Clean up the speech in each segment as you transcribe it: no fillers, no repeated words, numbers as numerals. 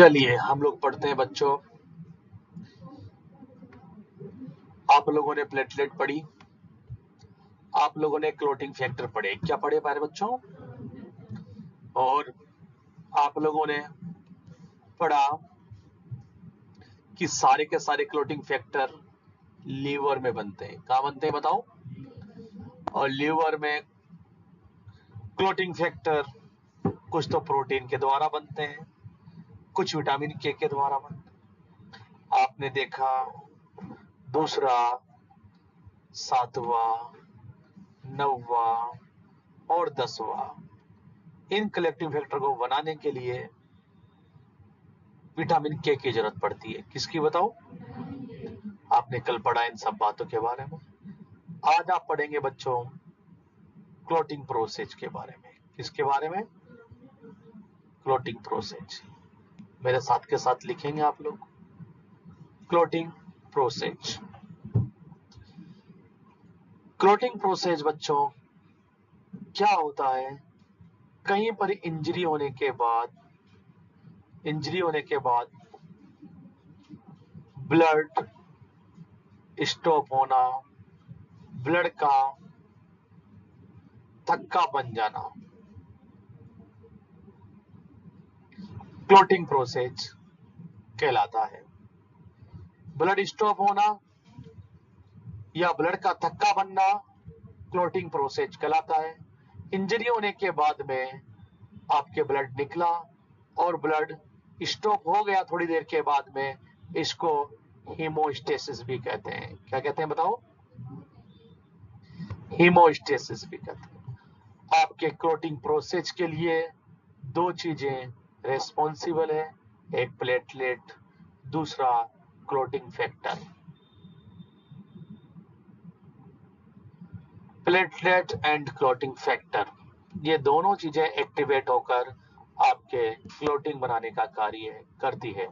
चलिए हम लोग पढ़ते हैं बच्चों। आप लोगों ने प्लेटलेट पढ़ी, आप लोगों ने क्लोटिंग फैक्टर पढ़े। क्या पढ़े प्यारे बच्चों? और आप लोगों ने पढ़ा कि सारे के सारे क्लोटिंग फैक्टर लीवर में बनते हैं। कहाँ बनते हैं बताओ? और लीवर में क्लोटिंग फैक्टर कुछ तो प्रोटीन के द्वारा बनते हैं, कुछ विटामिन के द्वारा बनते हैं। आपने देखा दूसरा, सातवां, नौवा और 10वां, इन कलेक्टिव फैक्टर को बनाने के लिए विटामिन के की जरूरत पड़ती है। किसकी बताओ? आपने कल पढ़ा इन सब बातों के बारे में। आज आप पढ़ेंगे बच्चों क्लोटिंग प्रोसेस के बारे में। किसके बारे में? Clotting process. मेरे साथ के साथ लिखेंगे आप लोग, क्लोटिंग प्रोसेस। क्लोटिंग प्रोसेस बच्चों क्या होता है? कहीं पर इंजरी होने के बाद ब्लड स्टॉप होना, ब्लड का थक्का बन जाना, क्लोटिंग प्रोसेस कहलाता है। ब्लड स्टॉप होना या ब्लड का थक्का बनना क्लोटिंग प्रोसेस कहलाता है। इंजरी होने के बाद में आपके ब्लड निकला और ब्लड स्टॉप हो गया थोड़ी देर के बाद में, इसको हीमोस्टेसिस भी कहते हैं। क्या कहते हैं बताओ? हीमोस्टेसिस भी कहते हैं। आपके क्लोटिंग प्रोसेस के लिए दो चीजें रेस्पॉन्सिबल है, एक प्लेटलेट, दूसरा clotting factor. Platelet and clotting factor, ये दोनों चीजें एक्टिवेट होकर आपके क्लोटिंग बनाने का कार्य करती है।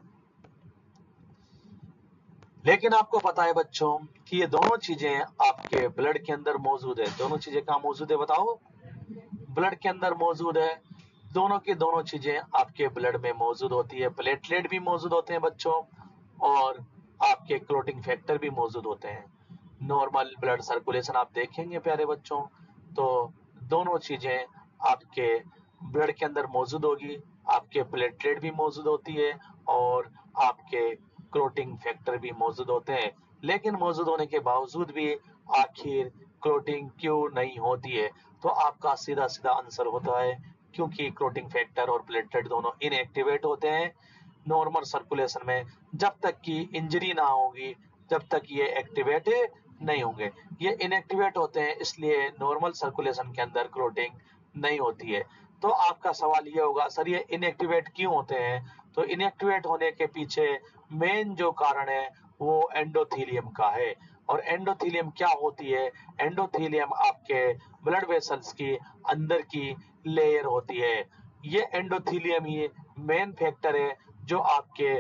लेकिन आपको पता है बच्चों कि ये दोनों चीजें आपके ब्लड के अंदर मौजूद है। दोनों चीजें कहाँ मौजूद है बताओ? ब्लड के अंदर मौजूद है। दोनों की दोनों चीजें आपके ब्लड में मौजूद होती है। प्लेटलेट भी मौजूद होते हैं बच्चों और आपके क्लोटिंग फैक्टर भी मौजूद होते हैं। नॉर्मल ब्लड सर्कुलेशन आप देखेंगे प्यारे बच्चों, तो दोनों चीजें आपके ब्लड के अंदर मौजूद होगी। आपके प्लेटलेट भी मौजूद होती है और आपके क्लोटिंग फैक्टर भी मौजूद होते हैं। लेकिन मौजूद होने के बावजूद भी आखिर क्लोटिंग क्यों नहीं होती है? तो आपका सीधा सीधा आंसर होता है क्योंकि क्लोटिंग फैक्टर और प्लेटलेट दोनों इनएक्टिवेट होते हैं नॉर्मल सर्कुलेशन में। जब तक कि इंजरी ना होगी जब तक ये एक्टिवेट नहीं होंगे। ये इनएक्टिवेट होते हैं इसलिए नॉर्मल सर्कुलेशन के अंदर क्लोटिंग नहीं होती है। तो आपका सवाल ये होगा, सर ये इनएक्टिवेट क्यों होते हैं? तो इनएक्टिवेट होने के पीछे मेन जो कारण है वो एंडोथेलियम का है। और एंडोथेलियम क्या होती है? एंडोथेलियम आपके ब्लड वेसल्स की अंदर की लेयर होती है। ये एंडोथेलियम ही मेन फैक्टर है जो आपके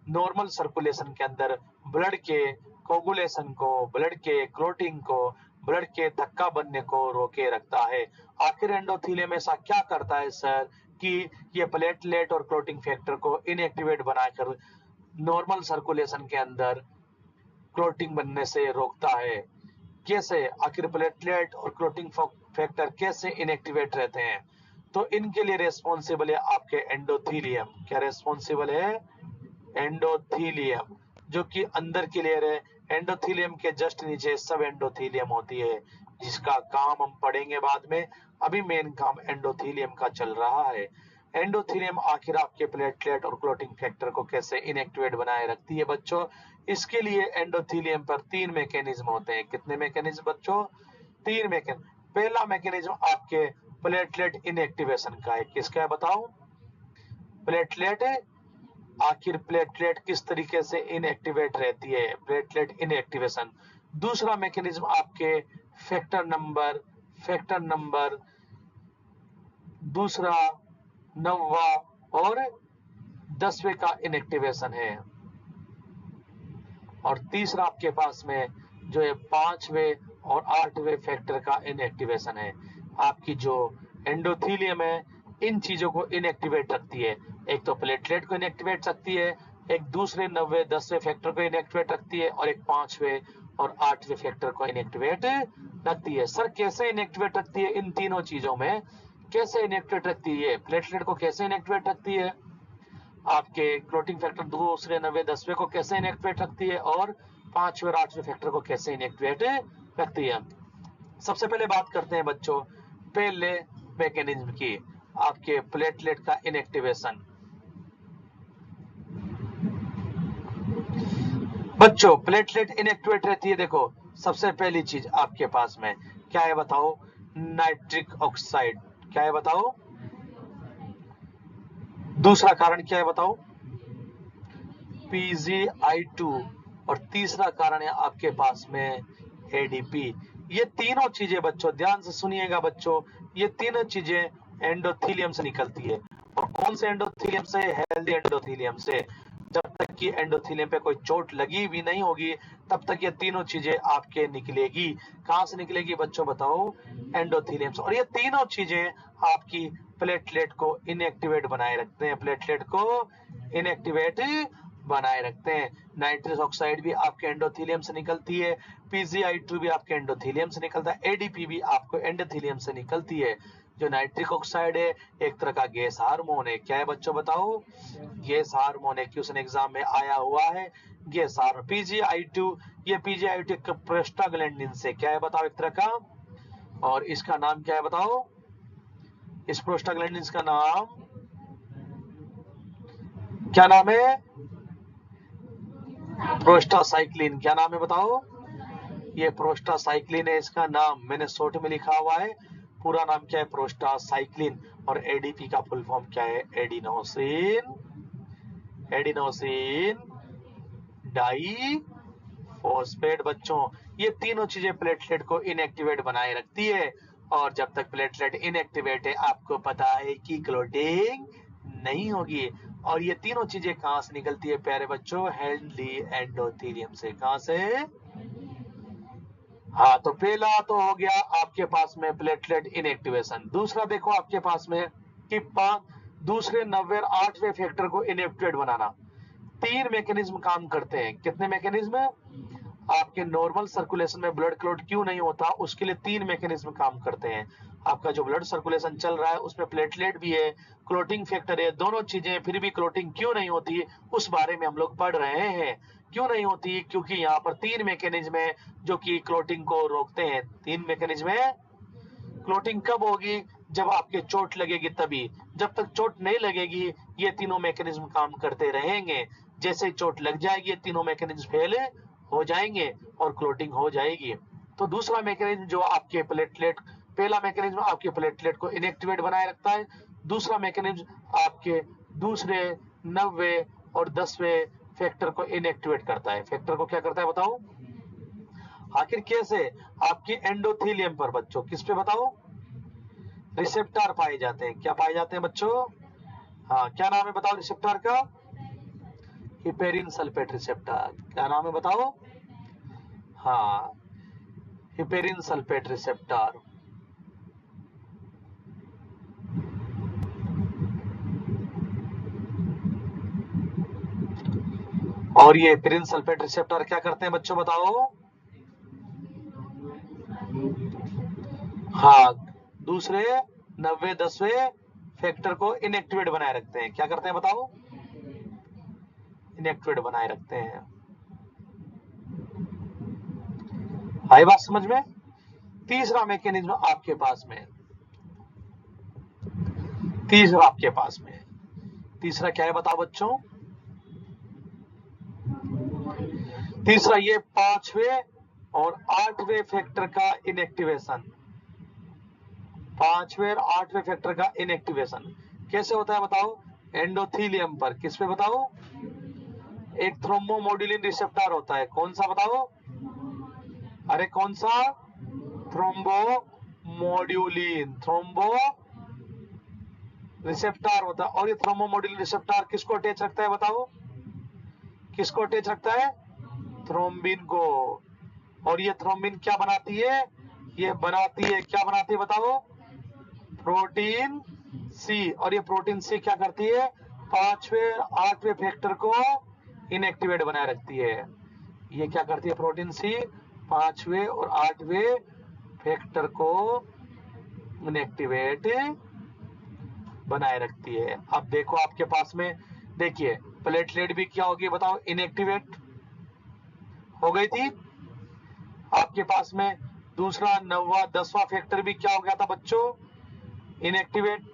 नॉर्मल सर्कुलेशन के अंदर ब्लड के कोगुलेशन को, ब्लड के क्लोटिंग को, ब्लड के थक्का बनने को रोके रखता है। आखिर एंडोथेलियम ऐसा क्या करता है सर कि ये प्लेटलेट और क्लोटिंग फैक्टर को इनएक्टिवेट बनाकर नॉर्मल सर्कुलेशन के अंदर क्लोटिंग बनने से रोकता है? कैसे? आखिर प्लेटलेट और क्लोटिंग फैक्टर कैसे इनएक्टिवेट रहते हैं? तो इनके लिए रेस्पॉन्सिबल है आपके एंडोथेलियम। क्या रेस्पॉन्सिबल है? एंडोथेलियम, जो कि अंदर की लेयर है। एंडोथेलियम के जस्ट नीचे सब एंडोथेलियम होती है जिसका काम हम पढ़ेंगे बाद में। अभी मेन काम एंडोथेलियम का चल रहा है। एंडोथेलियम आखिर आपके प्लेटलेट और क्लोटिंग फैक्टर को कैसे इनएक्टिवेट बनाए रखती है बच्चों? इसके लिए एंडोथेलियम पर 3 मैकेनिज्म होते हैं। कितने मैकेनिज्म बच्चों? 3 मैकेनिज्म। पहला मैकेनिज्म आपके प्लेटलेट इनएक्टिवेशन का है। किसका है बताओ? प्लेटलेट है। आखिर प्लेटलेट किस तरीके से इनएक्टिवेट रहती है? Platelet inactivation. दूसरा मैकेनिज्म आपके फैक्टर नंबर दूसरा, 9वां और 10वें का इनएक्टिवेशन है। और तीसरा आपके पास में जो है 5वें और 8वें फैक्टर का इनएक्टिवेशन है। आपकी जो एंडोथेलियम है इन चीजों को इनएक्टिवेट रखती है। एक तो प्लेटलेट को इनएक्टिवेट रखती है, एक दूसरे 90 10वें फैक्टर को इनएक्टिवेट रखती है, और एक 5वें और 8वें फैक्टर को इनएक्टिवेट रखती है। सर कैसे इनएक्टिवेट रखती है? इन तीनों चीजों में कैसे इनएक्टिवेट रखती है? प्लेटलेट को कैसे इनएक्टिवेट रखती है, आपके क्लोटिंग फैक्टर दूसरे 90 10वें को कैसे इनएक्टिवेट रखती है, और 5वें और 8वें फैक्टर को कैसे इनएक्टिवेट रखती है। सबसे पहले बात करते हैं बच्चों पहले मैकेनिज्म की, आपके प्लेटलेट का इनएक्टिवेशन। बच्चों प्लेटलेट इनएक्टिवेट रहती है, देखो सबसे पहली चीज आपके पास में क्या है बताओ? Nitric oxide. क्या है बताओ? दूसरा कारण क्या है बताओ? PgI2। और तीसरा कारण है आपके पास में ADP। ये तीनों चीजें बच्चों ध्यान से सुनिएगा बच्चों, ये तीनों चीजें एंडोथीलियम से निकलती है। और कौन से एंडोथीलियम से? हेल्दी एंडोथीलियम से। जब तक कि एंडोथीलियम पे कोई चोट लगी भी नहीं होगी तब तक ये तीनों चीजें आपके निकलेगी। कहां से निकलेगी बच्चों बताओ? एंडोथीलियम से। और ये तीनों चीजें आपकी प्लेटलेट को इनएक्टिवेट बनाए रखते हैं, प्लेटलेट को इनएक्टिवेट बनाए रखते हैं। नाइट्रस ऑक्साइड भी आपके एंडोथीलियम से निकलती है, PgI2 भी आपके एंडोथीलियम से निकलता है, ADP भी आपको एंडोथीलियम से निकलती है। जो नाइट्रिक ऑक्साइड है एक तरह का गैस हार्मोन है। क्या है बच्चों बताओ? गैस हार्मोन है, क्वेश्चन एग्जाम में आया हुआ है गैस हार्मोन। PgI2 ये PgI2 प्रोस्टाग्लैंडिन से क्या है बताओ? एक तरह का, और इसका नाम क्या है बताओ? इस प्रोस्टाग्लैंडिन का नाम क्या नाम है? प्रोस्टासाइक्लिन। क्या नाम है बताओ? ये प्रोस्टासाइक्लिन है इसका नाम, मैंने शॉर्ट में लिखा हुआ है, पूरा नाम क्या है? प्रोस्टासाइक्लिन। और ADP का फुल फॉर्म क्या है? Adenosine diphosphate. बच्चों ये तीनों चीजें प्लेटलेट को इनएक्टिवेट बनाए रखती है। और जब तक प्लेटलेट इनएक्टिवेट है आपको पता है कि क्लोटिंग नहीं होगी। और ये तीनों चीजें कहां से निकलती है प्यारे बच्चों? हेल्दी एंडोथीलियम से। कहां से? हाँ, तो पहला तो हो गया आपके पास में प्लेटलेट इनएक्टिवेशन। दूसरा देखो आपके पास में कि दूसरे 90 8वें फैक्टर को इनएक्टिवेट बनाना। तीन मैकेनिज्म काम करते हैं। कितने मैकेनिज्म? आपके नॉर्मल सर्कुलेशन में ब्लड क्लॉट क्यों नहीं होता उसके लिए तीन मैकेनिज्म काम करते हैं। आपका जो ब्लड सर्कुलेशन चल रहा है उसमें प्लेटलेट भी है, क्लोटिंग फैक्टर है, दोनों चीजें, फिर भी क्लोटिंग क्यों नहीं होती उस बारे में हम लोग पढ़ रहे हैं। क्यों नहीं होती? क्योंकि यहाँ पर तीन मैकेनिज्म है जो कि क्लोटिंग को रोकते हैं। तीन मैकेनिज्म है। क्लोटिंग कब होगी? जब आपके चोट लगेगी तभी। जब तक चोट नहीं लगेगी ये तीनों मैकेनिज्म काम करते रहेंगे। जैसे चोट लग जाएगी ये तीनों मैकेनिज्म फेल हो जाएंगे और क्लोटिंग हो जाएगी। तो दूसरा मैकेनिज्म जो आपके प्लेटलेट, पहला मैकेनिज्म आपके प्लेटलेट को इनएक्टिवेट बनाए रखता है, दूसरा मैकेनिज्म आपके दूसरे 90 और 10वें फैक्टर को इनएक्टिवेट करता है। फैक्टर को क्या करता है बताओ? आखिर कैसे? आपके एंडोथीलियम पर बच्चों, किस पे बताओ? रिसेप्टर पाए जाते हैं। क्या पाए जाते हैं बच्चों? हाँ, क्या नाम है बताओ रिसेप्टर का? Heparin sulphate receptor. क्या नाम है बताओ? हाँ, हिपेरिन सल्फेट रिसेप्टर। और ये हिपेरिन सल्फेट रिसेप्टर क्या करते हैं बच्चों बताओ? हाँ, दूसरे 90 10वें फैक्टर को इनएक्टिवेट बनाए रखते हैं। क्या करते हैं बताओ? इनएक्टिवेट बनाए रखते हैं। आई बात समझ में? तीसरा मैकेनिज्म आपके पास में, तीसरा आपके पास में, तीसरा क्या है बताओ बच्चों? तीसरा ये 5वें और 8वें फैक्टर का इनएक्टिवेशन। 5वें और 8वें फैक्टर का इनएक्टिवेशन कैसे होता है बताओ? एंडोथीलियम पर। किस पे बताओ? एक थ्रोम्बोमोड्यूलिन रिसेप्टर होता है। कौन सा बताओ? अरे कौन सा? थ्रोम्बोमोड्यूलिन, थ्रोम्बो रिसेप्टर होता है। और ये थ्रोम्बोमोड्यूलिन रिसेप्टर किसको अटैच रखता है बताओ? किसको अटैच रखता है? थ्रोम्बिन को। और ये थ्रोम्बिन क्या बनाती है? ये बनाती है, क्या बनाती है बताओ? प्रोटीन सी, और ये प्रोटीन सी क्या करती है, 5वें 8वें फैक्टर को इनएक्टिवेट बनाए रखती है। ये क्या करती है प्रोटीन सी, 5वें और 8वें फैक्टर को इनएक्टिवेट बनाए रखती है। अब देखो आपके पास में, देखिए प्लेटलेट भी क्या होगी बताओ, इनएक्टिवेट हो गई थी। आपके पास में दूसरा 9वां 10वां फैक्टर भी क्या हो गया था बच्चों, इनएक्टिवेट।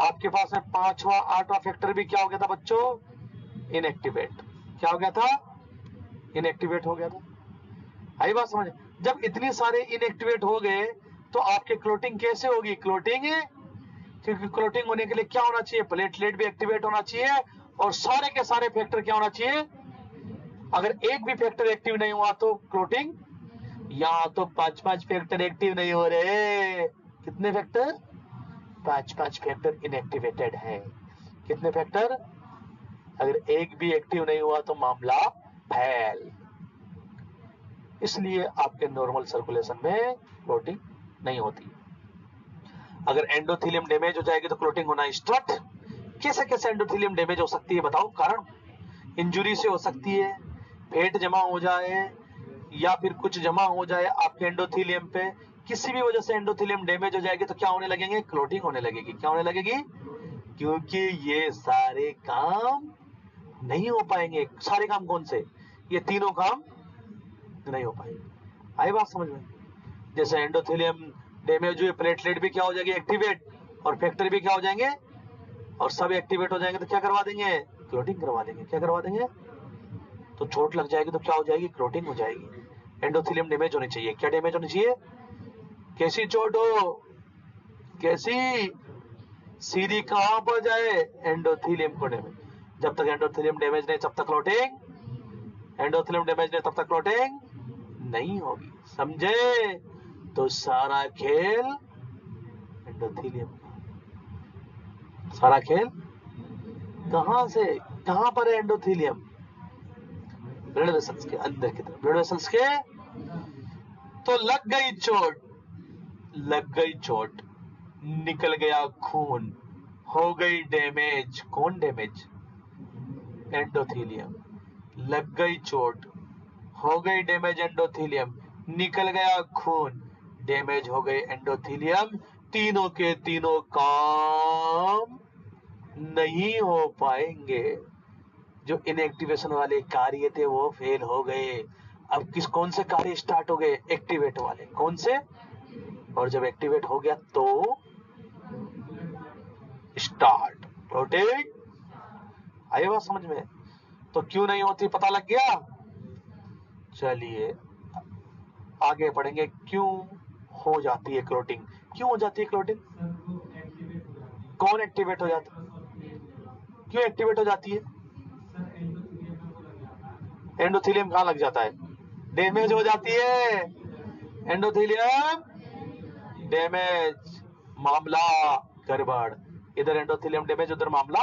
आपके पास में 5वां 8वां फैक्टर भी क्या हो गया था बच्चों, इनएक्टिवेट। क्या हो गया था, इनएक्टिवेट हो गया था। आई बात समझ। जब इतने सारे इनएक्टिवेट हो गए तो आपके क्लोटिंग कैसे होगी, क्लोटिंग, क्योंकि क्लोटिंग होने के लिए क्या होना चाहिए, प्लेटलेट भी एक्टिवेट होना चाहिए और सारे के सारे फैक्टर क्या होना चाहिए। अगर एक भी फैक्टर एक्टिव नहीं हुआ तो क्लोटिंग, यहाँ तो 5 फैक्टर एक्टिव नहीं हो रहे। कितने फैक्टर, 5 फैक्टर इनएक्टिवेटेड है। कितने फैक्टर, अगर एक भी एक्टिव नहीं हुआ तो मामला फेल। इसलिए आपके नॉर्मल सर्कुलेशन में क्लोटिंग नहीं होती। अगर एंडोथेलियम डैमेज हो जाएगी तो क्लोटिंग होना स्टार्ट। कैसे कैसे एंडोथेलियम डैमेज हो सकती है बताओ, कारण इंजुरी से हो सकती है, फेट जमा हो जाए या फिर कुछ जमा हो जाए आपके एंडोथेलियम पे, किसी भी वजह से एंडोथेलियम डैमेज हो जाएगी तो क्या होने लगेंगे, क्लोटिंग होने लगेगी। क्या होने लगेगी, क्योंकि ये सारे काम नहीं हो पाएंगे। सारे काम कौन से, ये तीनों काम नहीं हो पाएंगे। आई बात समझ में। जैसे एंडोथेलियम डैमेज हुए, प्लेटलेट भी क्या हो जाएगी एक्टिवेट, और फैक्टर भी क्या हो जाएंगे, और सब एक्टिवेट हो जाएंगे तो क्या करवा देंगे, क्लोटिंग करवा देंगे। क्या करवा देंगे, तो चोट लग जाएगी तो क्या हो जाएगी, क्लोटिंग हो जाएगी। एंडोथेलियम डैमेज होनी चाहिए। क्या डैमेज होनी चाहिए, कैसी चोट हो, कैसी, सीधी कहां पर जाए, एंडोथेलियम को डैमेज। जब तक एंडोथेलियम डैमेज नहीं तब तक क्लोटिंग, एंडोथेलियम डैमेज नहीं तब तक क्लोटिंग नहीं होगी। समझे, तो सारा खेल एंडोथेलियम, सारा खेल कहां से कहां पर है, एंडोथेलियम ब्लड वेसल्स के अंदर की तरफ, ब्लड वेसल्स के। तो लग गई चोट, लग गई चोट, निकल गया खून, हो गई डैमेज। कौन डैमेज, एंडोथेलियम। लग गई चोट, हो गई डैमेज एंडोथेलियम, निकल गया खून, डैमेज हो गई एंडोथेलियम। तीनों के तीनों काम नहीं हो पाएंगे। जो इनएक्टिवेशन वाले कार्य थे वो फेल हो गए। अब कौन से कार्य स्टार्ट हो गए, एक्टिवेट वाले। कौन से, और जब एक्टिवेट हो गया तो स्टार्ट क्लोटिंग। आई बात समझ में। तो क्यों नहीं होती पता लग गया। चलिए आगे पढ़ेंगे, क्यों हो जाती है क्लोटिंग, क्यों हो जाती है क्लोटिंग, कौन एक्टिवेट हो जाता है, क्यों एक्टिवेट हो जाती है, एंडोथेलियम कहां लग जाता है, डैमेज हो जाती है, एंडोथेलियम डैमेज, मामला गड़बड़। इधर एंडोथेलियम डैमेज, उधर मामला